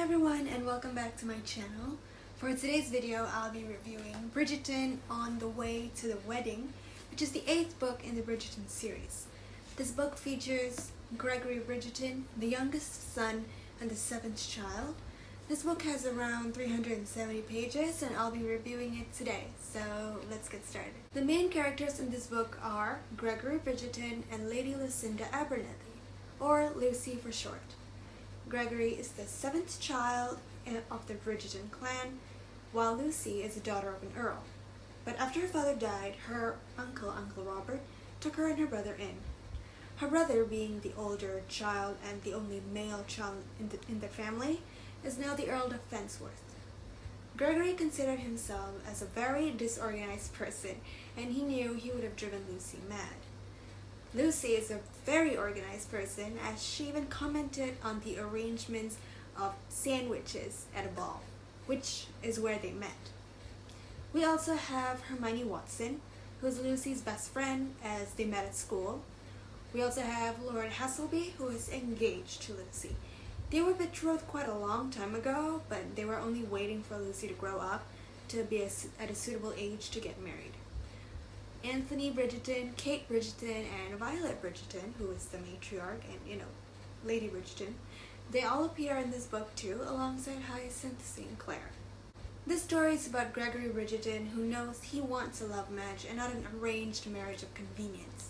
everyone, and welcome back to my channel. For today's video, I'll be reviewing Bridgerton on the Way to the Wedding, which is the 8th book in the Bridgerton series. This book features Gregory Bridgerton, the youngest son and the 7th child. This book has around 370 pages and I'll be reviewing it today, so let's get started. The main characters in this book are Gregory Bridgerton and Lady Lucinda Abernethy, or Lucy for short. Gregory is the 7th child of the Bridgerton clan, while Lucy is the daughter of an earl. But after her father died, her Uncle Robert, took her and her brother in. Her brother, being the older child and the only male child in the family, is now the Earl of Fensworth. Gregory considered himself as a very disorganized person, and he knew he would have driven Lucy mad. Lucy is a very organized person, as she even commented on the arrangements of sandwiches at a ball, which is where they met. We also have Hermione Watson, who is Lucy's best friend as they met at school. We also have Lord Hasselby, who is engaged to Lucy. They were betrothed quite a long time ago, but they were only waiting for Lucy to grow up to be at a suitable age to get married. Anthony Bridgerton, Kate Bridgerton, and Violet Bridgerton, who is the matriarch and, Lady Bridgerton, they all appear in this book too, alongside Hyacinth St. Clair. This story is about Gregory Bridgerton, who knows he wants a love match and not an arranged marriage of convenience.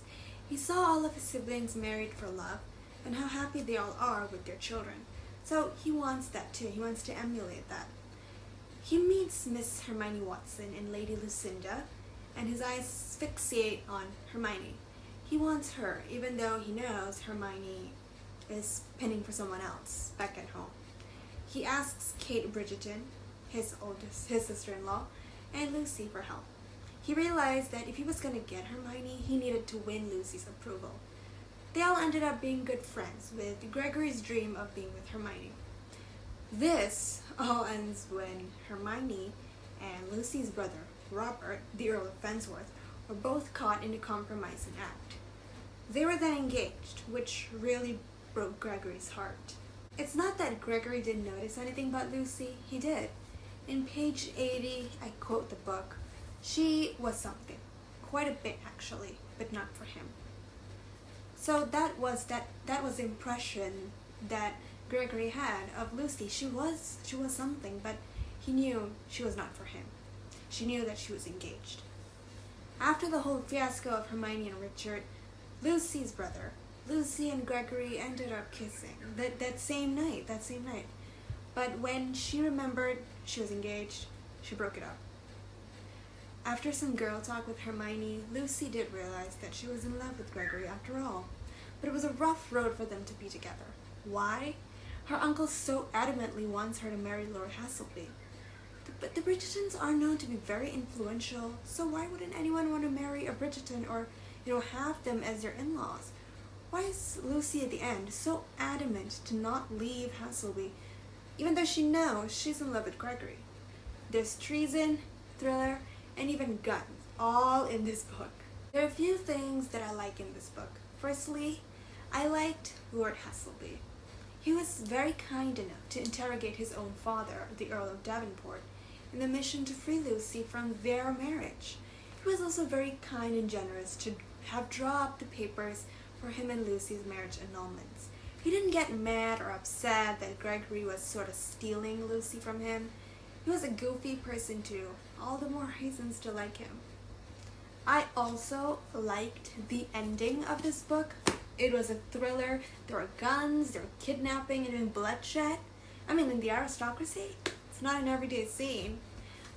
He saw all of his siblings married for love, and how happy they all are with their children. So he wants that too, he wants to emulate that. He meets Miss Hermione Watson and Lady Lucinda, and his eyes fixate on Hermione. He wants her, even though he knows Hermione is pinning for someone else back at home. He asks Kate Bridgerton, his sister-in-law, and Lucy for help. He realized that if he was going to get Hermione, he needed to win Lucy's approval. They all ended up being good friends, with Gregory's dream of being with Hermione. This all ends when Hermione and Lucy's brother, Robert, the Earl of Fensworth, were both caught in a compromising act. They were then engaged, which really broke Gregory's heart. It's not that Gregory didn't notice anything about Lucy, he did. In page 80, I quote the book, "She was something, quite a bit actually, but not for him." So that was the impression that Gregory had of Lucy. She was something, but he knew she was not for him. She knew that she was engaged. After the whole fiasco of Hermione and Richard, Lucy's brother, Lucy and Gregory ended up kissing that same night. But when she remembered she was engaged, she broke it up. After some girl talk with Hermione, Lucy did realize that she was in love with Gregory after all. But it was a rough road for them to be together. Why? Her uncle so adamantly wants her to marry Lord Hasselby. But the Bridgertons are known to be very influential, so why wouldn't anyone want to marry a Bridgerton or, have them as their in-laws? Why is Lucy at the end so adamant to not leave Hasselby, even though she knows she's in love with Gregory? There's treason, thriller, and even guns, all in this book. There are a few things that I like in this book. Firstly, I liked Lord Hasselby. He was very kind enough to interrogate his own father, the Earl of Devonport, in the mission to free Lucy from their marriage. He was also very kind and generous to have drawn up the papers for him and Lucy's marriage annulments. He didn't get mad or upset that Gregory was sort of stealing Lucy from him. He was a goofy person too, all the more reasons to like him. I also liked the ending of this book. It was a thriller. There were guns, there were kidnapping, and even bloodshed. In the aristocracy, it's not an everyday scene.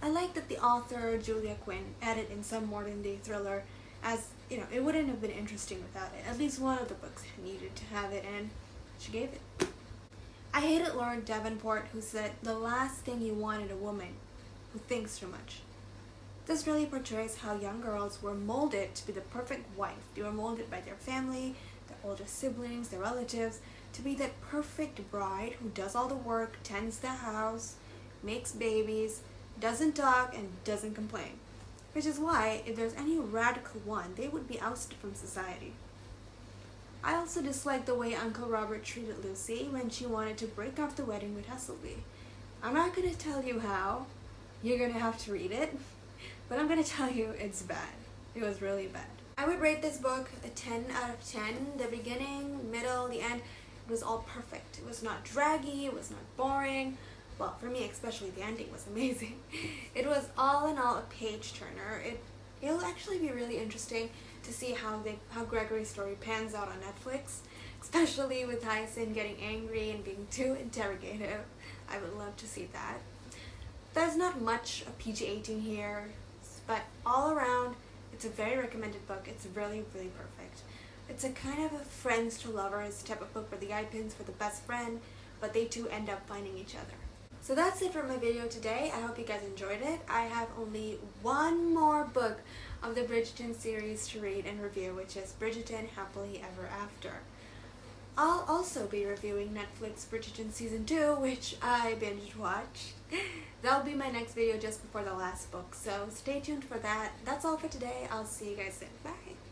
I like that the author, Julia Quinn, added in some modern-day thriller, as, it wouldn't have been interesting without it. At least one of the books needed to have it, and she gave it. I hated Lord Devonport, who said the last thing he wanted a woman who thinks too much. This really portrays how young girls were molded to be the perfect wife. They were molded by their family, their older siblings, their relatives, to be that perfect bride who does all the work, tends the house, makes babies, doesn't talk, and doesn't complain. Which is why, if there's any radical one, they would be ousted from society. I also dislike the way Uncle Robert treated Lucy when she wanted to break off the wedding with Hesselby. I'm not going to tell you how. You're going to have to read it. But I'm going to tell you it's bad. It was really bad. I would rate this book a 10 out of 10. The beginning, middle, the end, it was all perfect. It was not draggy, it was not boring. Well, for me especially, the ending was amazing. It was all in all a page turner. It'll actually be really interesting to see how Gregory's story pans out on Netflix, especially with Hyacinth getting angry and being too interrogative. I would love to see that. There's not much of PG-18 here, but all around, it's a very recommended book. It's really, really perfect. It's a kind of a friends to lovers type of book where the guy pins for the best friend, but they two end up finding each other. So that's it for my video today. I hope you guys enjoyed it. I have only one more book of the Bridgerton series to read and review, which is Bridgerton Happily Ever After. I'll also be reviewing Netflix Bridgerton Season 2, which I binge watched. That'll be my next video just before the last book, so stay tuned for that. That's all for today. I'll see you guys soon. Bye!